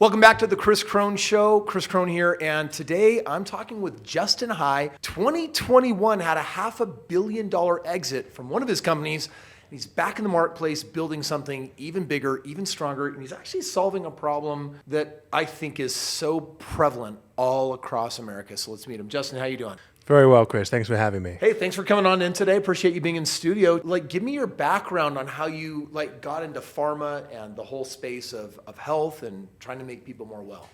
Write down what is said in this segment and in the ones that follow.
Welcome back to the Kris Krohn Show. Kris Krohn here, and today I'm talking with Justin High. 2021 had a $500 million exit from one of his companies. He's back in the marketplace building something even bigger, even stronger, and he's actually solving a problem that I think is so prevalent all across America. So let's meet him. Justin, how you doing? Very well, Kris. Thanks for having me. Hey, thanks for coming on in today. Appreciate you being in studio. Give me your background on how you got into pharma and the whole space of health and trying to make people more well.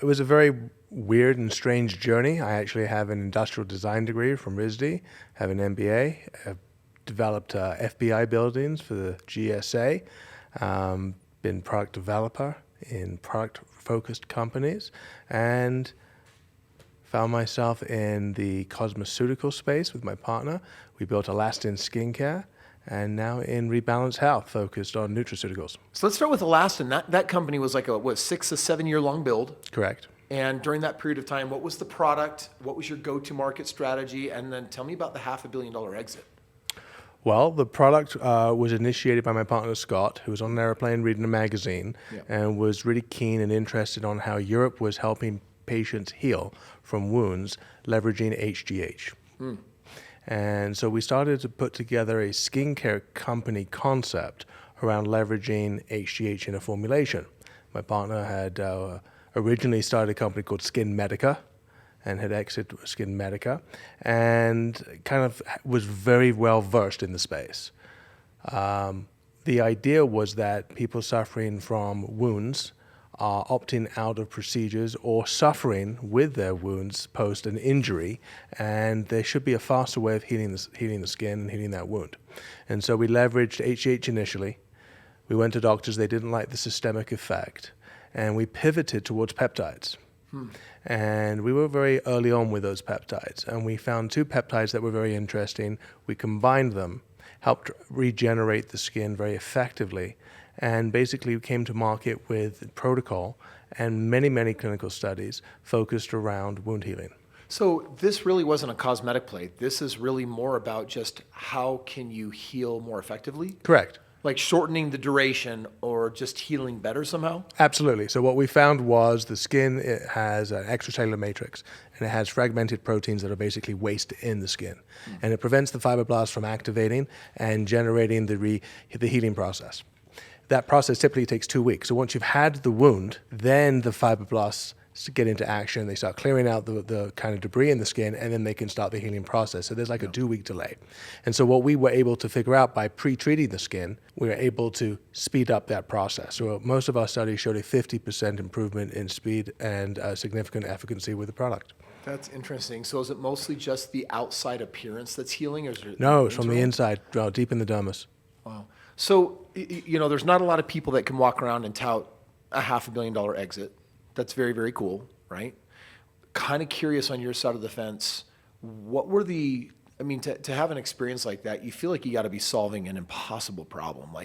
It was a very weird and strange journey. I actually have an industrial design degree from RISD, have an MBA, I've developed FBI buildings for the GSA, been product developer in product-focused companies, and found myself in the cosmeceutical space with my partner. We built Elastin Skincare, and now in Rebalance Health, focused on nutraceuticals. So let's start with Elastin. That company was like a 6 to 7 year long build. Correct. And during that period of time, what was the product? What was your go-to market strategy? And then tell me about the $500 million exit. Well, the product was initiated by my partner, Scott, who was on an airplane reading a magazine and was really keen and interested on how Europe was helping patients heal from wounds leveraging HGH. And so we started to put together a skincare company concept around leveraging HGH in a formulation. My partner had originally started a company called Skin Medica and had exited Skin Medica and kind of was very well versed in the space. The idea was that people suffering from wounds are opting out of procedures or suffering with their wounds post an injury, and there should be a faster way of healing the skin and healing that wound. And so we leveraged HGH initially. We went to doctors, they didn't like the systemic effect, and we pivoted towards peptides. And we were very early on with those peptides, and we found 2 peptides that were very interesting. We combined them, helped regenerate the skin very effectively, and basically came to market with protocol and many, many clinical studies focused around wound healing. So this really wasn't a cosmetic play. This is really more about just how can you heal more effectively? Correct. Like shortening the duration or just healing better somehow? Absolutely. So what we found was the skin, it has an extracellular matrix, and it has fragmented proteins that are basically waste in the skin. And it prevents the fibroblasts from activating and generating the healing process. That process typically takes 2 weeks. So once you've had the wound, then the fibroblasts get into action. They start clearing out the kind of debris in the skin, and then they can start the healing process. So there's like a 2-week delay. And so what we were able to figure out by pre-treating the skin, we were able to speed up that process. So most of our studies showed a 50% improvement in speed and significant efficacy with the product. That's interesting. So is it mostly just the outside appearance that's healing? Or is it No, it's from the inside, deep in the dermis. Wow. So, there's not a lot of people that can walk around and tout a $500 million exit. That's very, very cool, right? Kind of curious on your side of the fence, what were to have an experience like that, you feel like you got to be solving an impossible problem.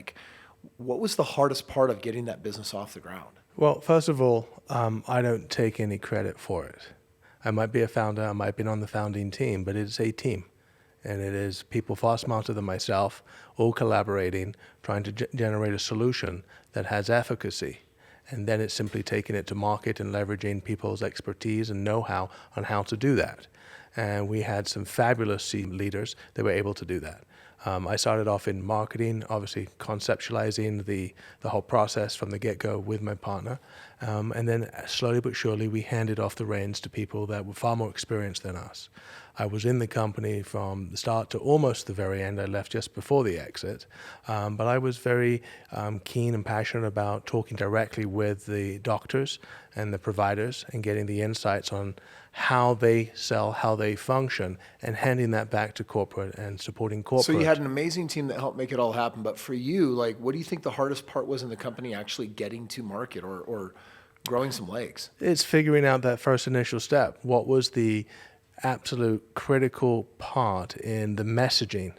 What was the hardest part of getting that business off the ground? Well, first of all, I don't take any credit for it. I might be a founder, I might have been on the founding team, but it's a team. And it is people far smarter than myself, all collaborating, trying to generate a solution that has efficacy. And then it's simply taking it to market and leveraging people's expertise and know-how on how to do that. And we had some fabulous leaders that were able to do that. I started off in marketing, obviously conceptualizing the whole process from the get-go with my partner. And then slowly but surely, we handed off the reins to people that were far more experienced than us. I was in the company from the start to almost the very end. I left just before the exit. But I was very keen and passionate about talking directly with the doctors and the providers and getting the insights on how they sell, how they function, and handing that back to corporate and supporting corporate. So you had an amazing team that helped make it all happen. But for you, what do you think the hardest part was in the company actually getting to market or growing some legs? It's figuring out that first initial step. What was the absolute critical part in the messaging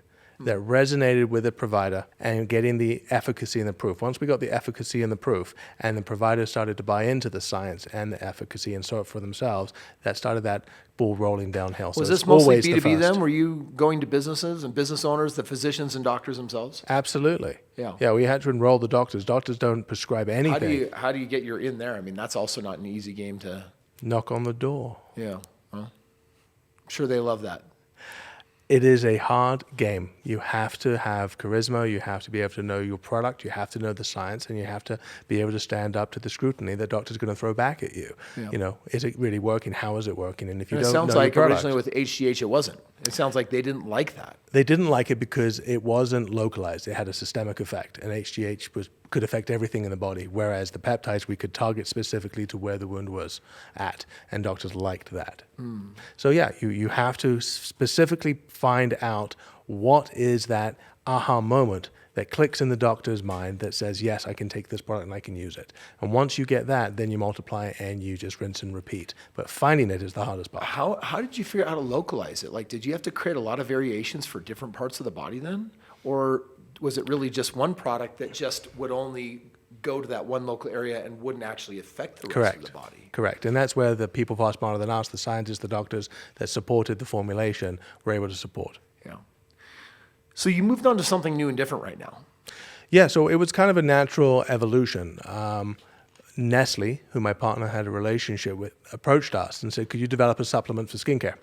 that resonated with the provider and getting the efficacy and the proof. Once we got the efficacy and the proof, and the provider started to buy into the science and the efficacy and saw it for themselves, that started that ball rolling downhill. Was So this it's mostly always the B2B then? first. Were you going to businesses and business owners, the physicians and doctors themselves? Absolutely. Yeah. Yeah, we had to enroll the doctors. Doctors don't prescribe anything. How do you get your in there? I mean, that's also not an easy game to. Knock on the door. Yeah. Well, I'm sure they love that. It is a hard game. You have to have charisma, you have to be able to know your product, you have to know the science, and you have to be able to stand up to the scrutiny that doctors are going to throw back at you. Yeah. You know, is it really working? How is it working? And if you And it don't sounds know like your product, originally with HGH it wasn't. It sounds like they didn't like that. they didn't like it because it wasn't localized. It had a systemic effect, and HGH could affect everything in the body, whereas the peptides we could target specifically to where the wound was at, and doctors liked that. So yeah, you have to specifically find out what is that aha moment that clicks in the doctor's mind that says, yes, I can take this product and I can use it. And once you get that, then you multiply and you just rinse and repeat. But finding it is the hardest part. How did you figure out how to localize it? Like, did you have to create a lot of variations for different parts of the body then? Or was it really just one product that just would only go to that one local area and wouldn't actually affect the rest of the body? Correct. And that's where the people far smarter than us, the scientists, the doctors that supported the formulation, were able to support. Yeah. So you moved on to something new and different right now. Yeah, so it was kind of a natural evolution. Nestle, who my partner had a relationship with, approached us and said, could you develop a supplement for skincare?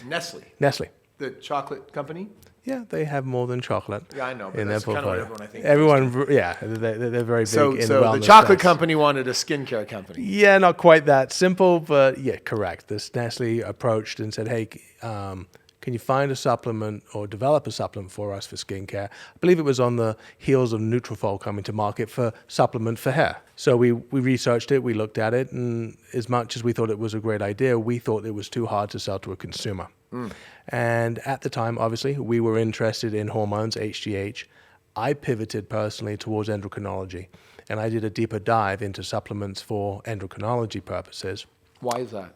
Nestle, Nestle. the chocolate company? Yeah, they have more than chocolate. Yeah, I know, but in that's their kind of what portfolio. everyone, I think, yeah, they're very big So in the the wellness chocolate space. company wanted a skincare company. Yeah, not quite that simple, but yeah, correct. This Nestle approached and said, hey, can you find a supplement or develop a supplement for us for skincare? I believe it was on the heels of Nutrafol coming to market for supplement for hair. So we researched it, we looked at it, and as much as we thought it was a great idea, we thought it was too hard to sell to a consumer. And at the time, obviously, we were interested in hormones, HGH. I pivoted personally towards endocrinology, and I did a deeper dive into supplements for endocrinology purposes. Why is that?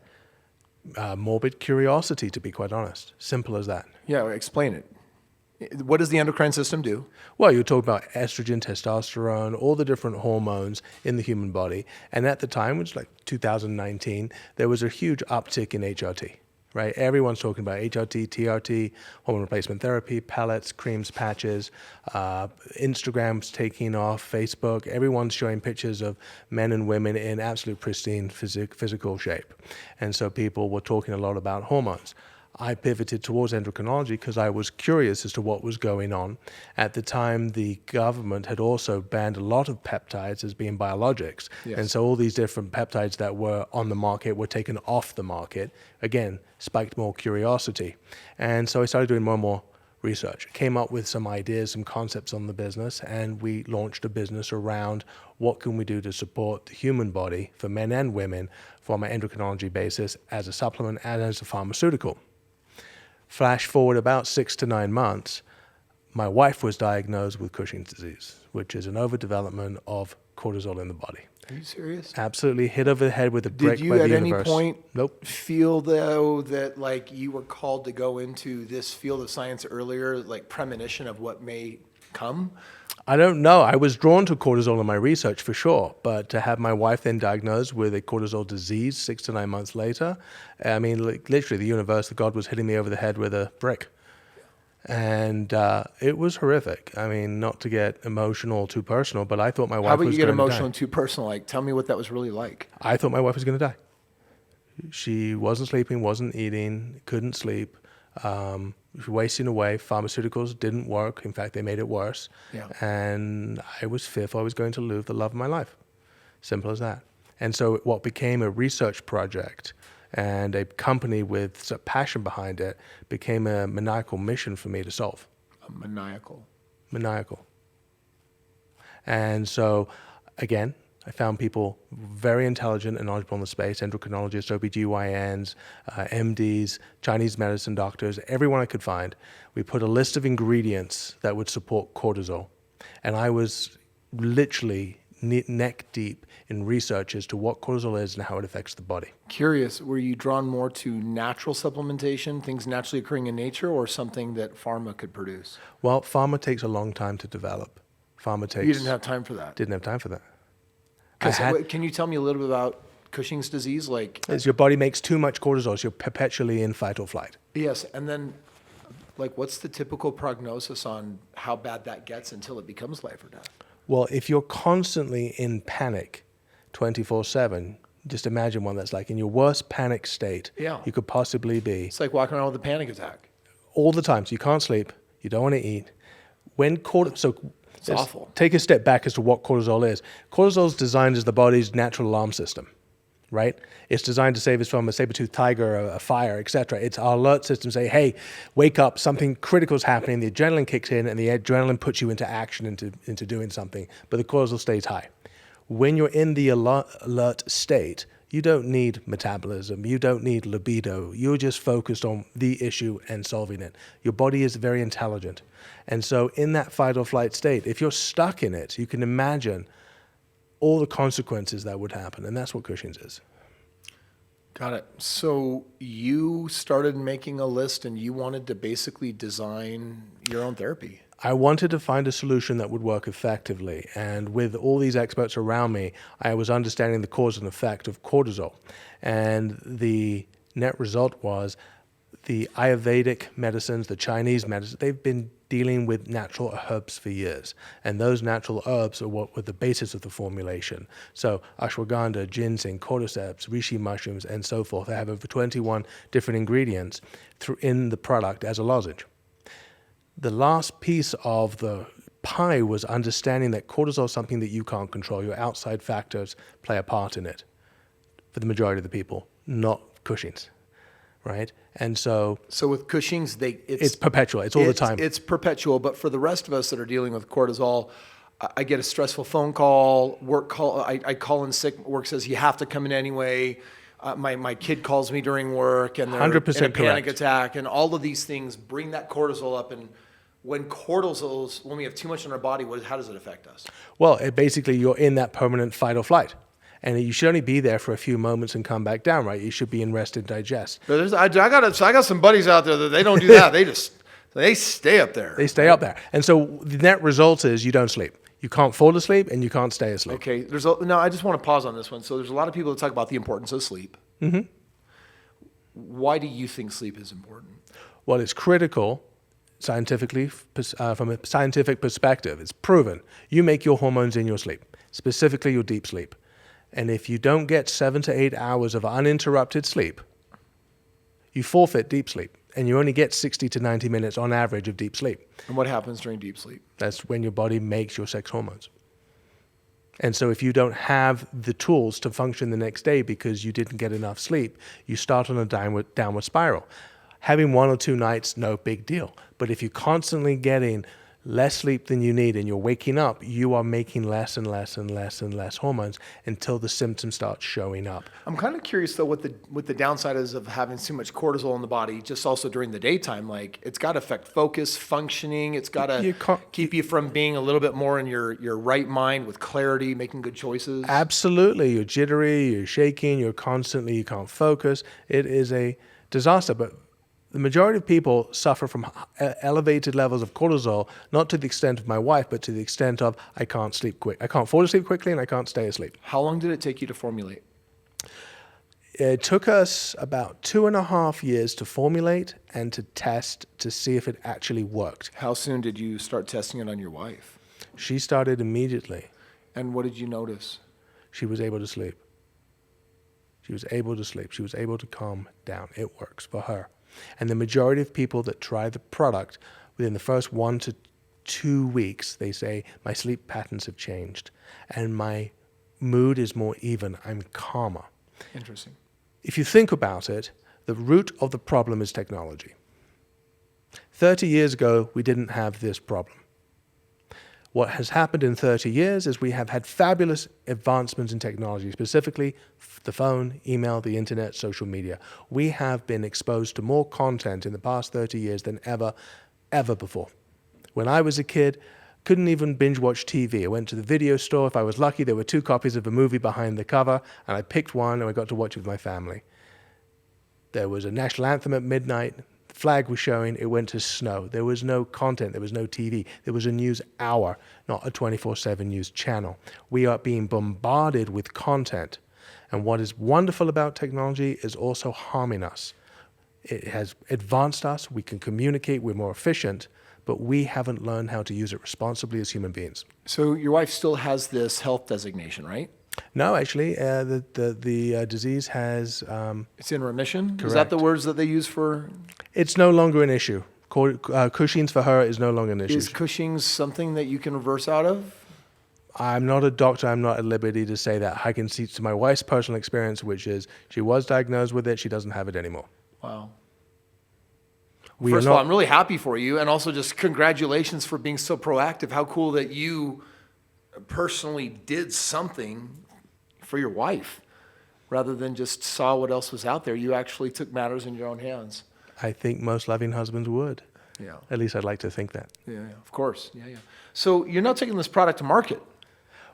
Morbid curiosity, to be quite honest. Simple as that. Yeah, explain it. What does the endocrine system do? Well, you talk about estrogen, testosterone, all the different hormones in the human body. And at the time, which was like 2019, there was a huge uptick in HRT, right? Everyone's talking about HRT, TRT, hormone replacement therapy, pellets, creams, patches. Instagram's taking off, Facebook. Everyone's showing pictures of men and women in absolute pristine physical shape. And so people were talking a lot about hormones. I pivoted towards endocrinology because I was curious as to what was going on. At the time, the government had also banned a lot of peptides as being biologics. Yes. And so all these different peptides that were on the market were taken off the market. Again, spiked more curiosity. And so I started doing more and more research. Came up with some ideas, some concepts on the business, and we launched a business around what can we do to support the human body for men and women from an endocrinology basis as a supplement and as a pharmaceutical. Flash forward about 6 to 9 months, my wife was diagnosed with Cushing's disease, which is an overdevelopment of cortisol in the body. Are you serious? Absolutely hit over the head with a brick Did by you the at any universe. point Nope. feel though that like you were called to go into this field of science earlier, like premonition of what may come? I don't know. I was drawn to cortisol in my research for sure, but to have my wife then diagnosed with a cortisol disease 6 to 9 months later, I mean, like, literally the universe, the God was hitting me over the head with a brick. And it was horrific. I mean, not to get emotional, too personal, but I thought my wife How about was you get going to die. emotional and too personal? Like, tell me what that was really like. I thought my wife was going to die. She wasn't sleeping, wasn't eating, couldn't sleep. She was wasting away. Pharmaceuticals didn't work. In fact, they made it worse. Yeah. And I was fearful I was going to lose the love of my life. Simple as that. And so what became a research project and a company with a passion behind it became a maniacal mission for me to solve. Maniacal. And so, again, I found people very intelligent and knowledgeable in the space, endocrinologists, OBGYNs, MDs, Chinese medicine doctors, everyone I could find. We put a list of ingredients that would support cortisol. And I was literally neck deep in research as to what cortisol is and how it affects the body. Curious, were you drawn more to natural supplementation, things naturally occurring in nature, or something that pharma could produce? Well, pharma takes a long time to develop. Pharma takes... You didn't have time for that? Didn't have time for that. Can you tell me a little bit about Cushing's disease? As your body makes too much cortisol, so you're perpetually in fight or flight. Yes, and then what's the typical prognosis on how bad that gets until it becomes life or death? Well, if you're constantly in panic 24/7, just imagine what that's like. In your worst panic state, you could possibly be. It's like walking around with a panic attack. All the time. So you can't sleep, you don't want to eat. It's awful. Take a step back as to what cortisol is. Cortisol is designed as the body's natural alarm system, right? It's designed to save us from a saber-toothed tiger, a fire, etc. It's our alert system say, hey, wake up, something critical is happening. The adrenaline kicks in, and the adrenaline puts you into action, into doing something. But the cortisol stays high. When you're in the alert state, you don't need metabolism. You don't need libido. You're just focused on the issue and solving it. Your body is very intelligent. And so in that fight or flight state, if you're stuck in it, you can imagine all the consequences that would happen. And that's what Cushing's is. Got it. So you started making a list and you wanted to basically design your own therapy. I wanted to find a solution that would work effectively. And with all these experts around me, I was understanding the cause and effect of cortisol. And the net result was the Ayurvedic medicines, the Chinese medicines, they've been dealing with natural herbs for years. And those natural herbs are what were the basis of the formulation. So ashwagandha, ginseng, cordyceps, reishi mushrooms, and so forth. They have over 21 different ingredients in the product as a lozenge. The last piece of the pie was understanding that cortisol is something that you can't control. Your outside factors play a part in it for the majority of the people, not Cushing's, right? And so with Cushing's, it's perpetual. It's all the time. It's perpetual. But for the rest of us that are dealing with cortisol, I get a stressful phone call, work call. I call in sick. Work says you have to come in anyway. My kid calls me during work, and they're 100% in a panic correct. attack, and all of these things bring that cortisol up. And when we have too much in our body, how does it affect us? Well, basically, you're in that permanent fight or flight. And you should only be there for a few moments and come back down, right? You should be in rest and digest. But I got some buddies out there that they don't do that. They stay up there. They stay up there. And so the net result is you don't sleep. You can't fall asleep and you can't stay asleep. Okay. Now, I just want to pause on this one. So there's a lot of people that talk about the importance of sleep. Mm-hmm. Why do you think sleep is important? Well, it's critical scientifically, from a scientific perspective. It's proven. You make your hormones in your sleep, specifically your deep sleep. And if you don't get 7 to 8 hours of uninterrupted sleep, you forfeit deep sleep. And you only get 60 to 90 minutes on average of deep sleep. And what happens during deep sleep? That's when your body makes your sex hormones. And so if you don't have the tools to function the next day because you didn't get enough sleep, you start on a downward spiral. Having 1 or 2 nights, no big deal. But if you're constantly getting less sleep than you need and you're waking up, you are making less and less and less and less hormones until the symptoms start showing up. I'm kind of curious though what the downside is of having too much cortisol in the body, just also during the daytime. Like it's got to affect focus, functioning. It's got to keep you from being a little bit more in your right mind with clarity, making good choices. Absolutely. You're jittery, you're shaking, you can't focus. It is a disaster. But the majority of people suffer from elevated levels of cortisol, not to the extent of my wife, but to the extent of I can't sleep quick. I can't fall asleep quickly and I can't stay asleep. How long did it take you to formulate? It took us about 2.5 years to formulate and to test to see if it actually worked. How soon did you start testing it on your wife? She started immediately. And what did you notice? She was able to sleep. She was able to sleep. She was able to calm down. It works for her. And the majority of people that try the product, within the first 1 to 2 weeks, they say, my sleep patterns have changed and my mood is more even. I'm calmer. Interesting. If you think about it, the root of the problem is technology. 30 years ago, we didn't have this problem. What has happened in 30 years is we have had fabulous advancements in technology, specifically the phone, email, the internet, social media. We have been exposed to more content in the past 30 years than ever before. When I was a kid, Couldn't even binge watch TV. I went to the video store. If I was lucky, there were 2 copies of a movie behind the cover, and I picked one, and I got to watch it with my family. There was a national anthem at midnight. The flag was showing. It went to snow. There was no content. There was no TV. There was a news hour, not a 24/7 news channel. We are being bombarded with content. And what is wonderful about technology is also harming us. It has advanced us. We can communicate. We're more efficient. But we haven't learned how to use it responsibly as human beings. So your wife still has this health designation, right? No, actually, the disease has... It's in remission? Correct. Is that the words that they use for... It's no longer an issue. Cushing's for her is no longer an issue. Is Cushing's something that you can reverse out of? I'm not a doctor. I'm not at liberty to say that. I can see to my wife's personal experience, which is she was diagnosed with it. She doesn't have it anymore. Wow. We First of all, I'm really happy for you. And also just congratulations for being so proactive. How cool that you personally did something for your wife rather than just saw what else was out there. You actually took matters in your own hands. I think most loving husbands would. Yeah. At least I'd like to think that. Yeah, of course. Yeah. So you're now taking this product to market.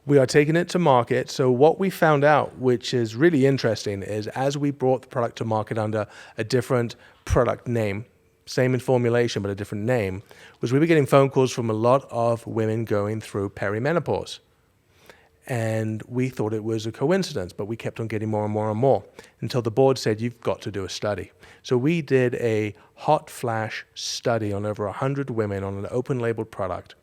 We are taking it to market. So what we found out, which is really interesting, is as we brought the product to market under a different product name, same in formulation but a different name, was we were getting phone calls from a lot of women going through perimenopause. And we thought it was a coincidence, but we kept on getting more and more and more until the board said, you've got to do a study. So we did a hot flash study on over 100 women on an open labeled product.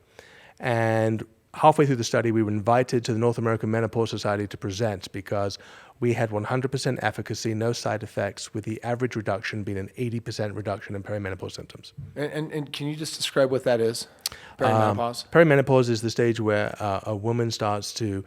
And halfway through the study, we were invited to the North American Menopause Society to present because we had 100% efficacy, no side effects, with the average reduction being an 80% reduction in perimenopause symptoms. And can you just describe what that is? Perimenopause? Perimenopause is the stage where a woman starts to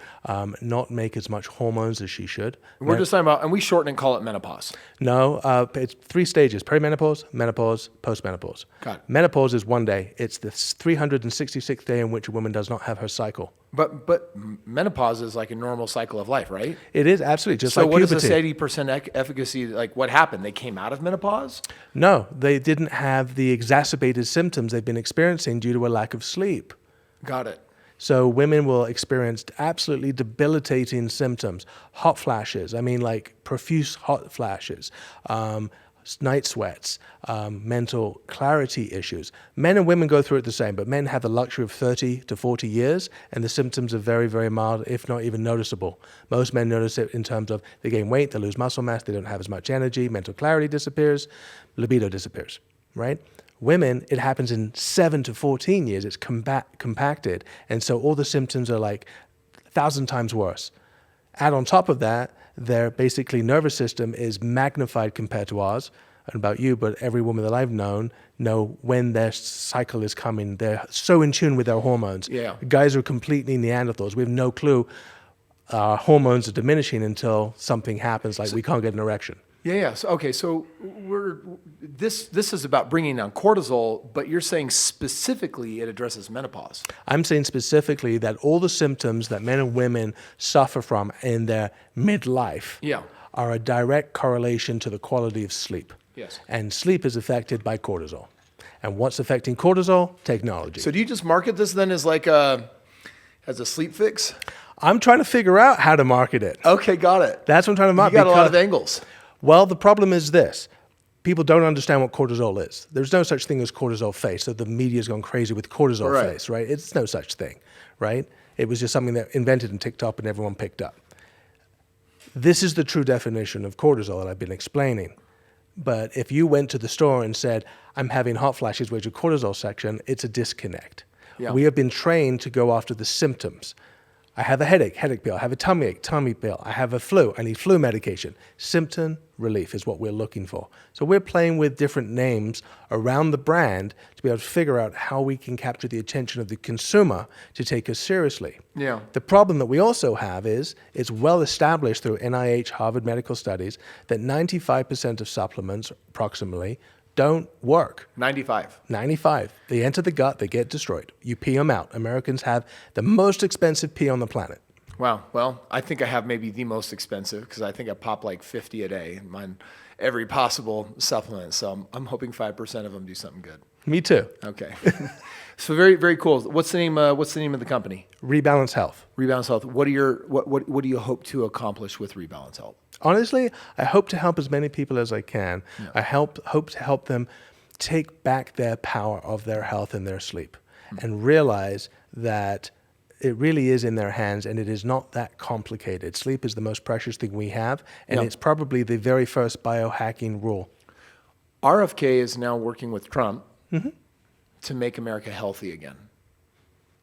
not make as much hormones as she should. We're just talking about, and we shorten and call it menopause. No, it's 3 stages: perimenopause, menopause, postmenopause. Got it. Menopause is 1 day. It's the 366th day in which a woman does not have her cycle. But menopause is like a normal cycle of life, right? It is absolutely just So like what puberty. is this 80% efficacy? Like what happened? They came out of menopause? No, they didn't have the exacerbated symptoms they've been experiencing due to a lack of sleep. Got it. So women will experience absolutely debilitating symptoms, hot flashes. I mean, like profuse hot flashes, night sweats, mental clarity issues. Men and women go through it the same, but men have the luxury of 30 to 40 years, and the symptoms are very, very mild, if not even noticeable. Most men notice it in terms of they gain weight, they lose muscle mass, they don't have as much energy, mental clarity disappears, libido disappears, right? Women, it happens in 7 to 14 years. It's compacted, and so all the symptoms are like 1,000 times worse. Add on top of that, their basically nervous system is magnified compared to ours. I don't know about you, but every woman that I've known know when their cycle is coming. They're so in tune with their hormones. Yeah. Guys are completely Neanderthals. We have no clue our hormones are diminishing until something happens, like we can't get an erection. Yeah. So this is about bringing down cortisol, but you're saying specifically it addresses menopause. I'm saying specifically that all the symptoms that men and women suffer from in their midlife are a direct correlation to the quality of sleep. Yes. And sleep is affected by cortisol. And what's affecting cortisol? Technology. So do you just market this then as like as a sleep fix? I'm trying to figure out how to market it. Okay, got it. That's what I'm trying to market. You got a lot of angles. Well, the problem is this. People don't understand what cortisol is. There's no such thing as cortisol face. So the media's gone crazy with cortisol face, right? It's no such thing, right? It was just something that invented and ticked up and everyone picked up. This is the true definition of cortisol that I've been explaining. But if you went to the store and said, I'm having hot flashes, where's your cortisol section? It's a disconnect. Yeah. We have been trained to go after the symptoms. I have a headache pill. I have a tummy ache, tummy pill. I have a flu, I need flu medication. Symptom relief is what we're looking for. So we're playing with different names around the brand to be able to figure out how we can capture the attention of the consumer to take us seriously. Yeah. The problem that we also have is it's well established through NIH, Harvard medical studies, that 95% of supplements, approximately, don't work. 95. They enter the gut, they get destroyed. You pee them out. Americans have the most expensive pee on the planet. Wow. Well, I think I have maybe the most expensive because I think I pop like 50 a day on every possible supplement. So I'm hoping 5% of them do something good. Me too. Okay. So very, very cool. What's the name of the company? Rebalance Health. Rebalance Health. What do you hope to accomplish with Rebalance Health? Honestly, I hope to help as many people as I can. Yeah. I hope to help them take back their power of their health and their sleep, and realize that it really is in their hands, and it is not that complicated. Sleep is the most precious thing we have, and Yeah. it's probably the very first biohacking rule. RFK is now working with Trump to make America healthy again.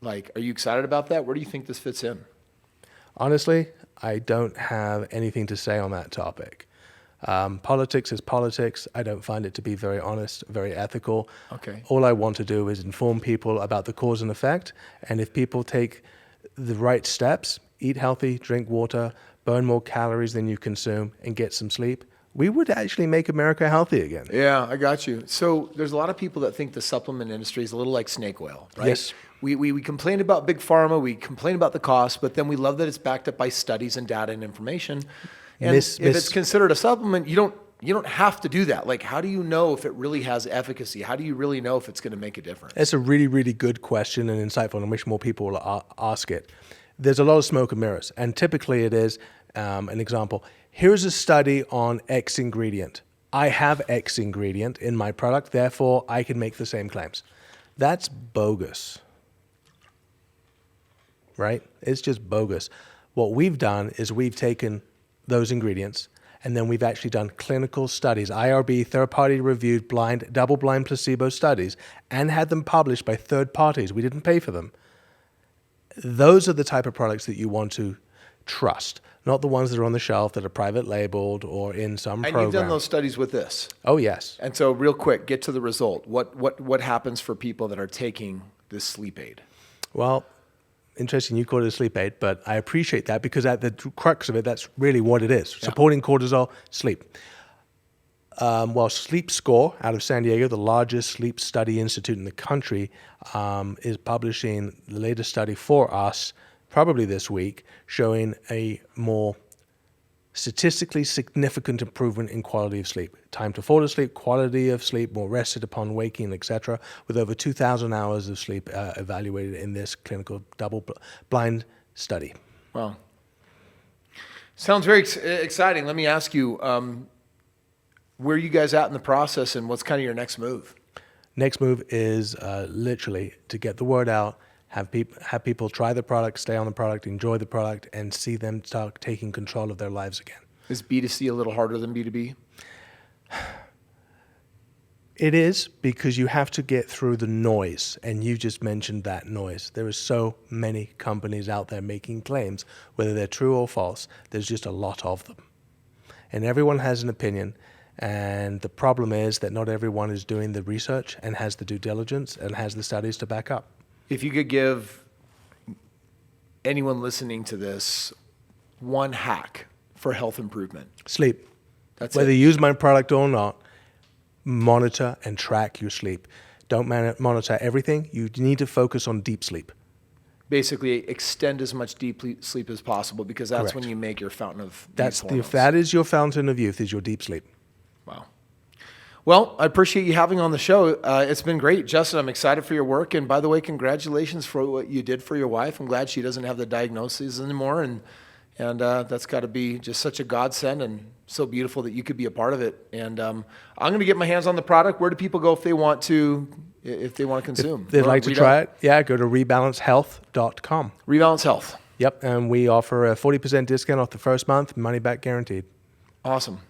Like, are you excited about that? Where do you think this fits in? Honestly, I don't have anything to say on that topic. Politics is politics. I don't find it to be very honest, very ethical. Okay. All I want to do is inform people about the cause and effect. And if people take the right steps, eat healthy, drink water, burn more calories than you consume, and get some sleep, we would actually make America healthy again. Yeah, I got you. So there's a lot of people that think the supplement industry is a little like snake oil, right? Yes. We complain about big pharma, we complain about the cost, but then we love that it's backed up by studies and data and information. And if it's considered a supplement, you don't have to do that. Like, how do you know if it really has efficacy? How do you really know if it's going to make a difference? It's a really, really good question and insightful, and I wish more people will ask it. There's a lot of smoke and mirrors, and typically it is an example. Here's a study on X ingredient. I have X ingredient in my product, therefore I can make the same claims. That's bogus, right? It's just bogus. What we've done is we've taken those ingredients, and then we've actually done clinical studies, IRB, third-party reviewed, blind, double-blind placebo studies, and had them published by third parties. We didn't pay for them. Those are the type of products that you want to trust, not the ones that are on the shelf that are private labeled or in some program. And you've done those studies with this. Oh, yes. And so real quick, get to the result. What happens for people that are taking this sleep aid? Well, interesting you call it a sleep aid, but I appreciate that because at the crux of it, that's really what it is. Supporting cortisol, sleep. Well, Sleep Score out of San Diego, the largest sleep study institute in the country, is publishing the latest study for us, probably this week, showing a more statistically significant improvement in quality of sleep. Time to fall asleep, quality of sleep, more rested upon waking, etc., with over 2,000 hours of sleep evaluated in this clinical double-blind study. Wow. Sounds very exciting. Let me ask you, where are you guys at in the process, and what's kind of your next move? Next move is literally to get the word out, have people try the product, stay on the product, enjoy the product, and see them start taking control of their lives again. Is B2C a little harder than B2B? It is, because you have to get through the noise, and you just mentioned that noise. There are so many companies out there making claims, whether they're true or false. There's just a lot of them. And everyone has an opinion, and the problem is that not everyone is doing the research and has the due diligence and has the studies to back up. If you could give anyone listening to this one hack for health improvement. Sleep. That's Whether it. you use my product or not, monitor and track your sleep. Don't monitor everything. You need to focus on deep sleep. Basically, extend as much deep sleep as possible, because that's Correct. when you make your fountain of That's youth hormones. that is your fountain of youth, is your deep sleep. Wow. Well, I appreciate you having on the show. It's been great. Justin, I'm excited for your work. And by the way, congratulations for what you did for your wife. I'm glad she doesn't have the diagnoses anymore. And that's got to be just such a godsend, and so beautiful that you could be a part of it. And I'm going to get my hands on the product. Where do people go if they want to consume? If they'd like to try it, yeah, go to rebalancehealth.com. Rebalance Health. Yep, and we offer a 40% discount off the first month, money back guaranteed. Awesome.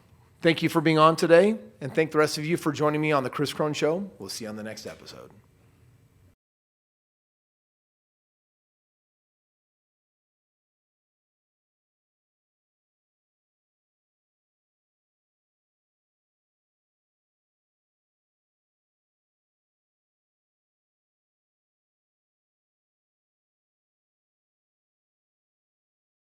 Thank you for being on today, and thank the rest of you for joining me on the Kris Krohn Show. We'll see you on the next episode.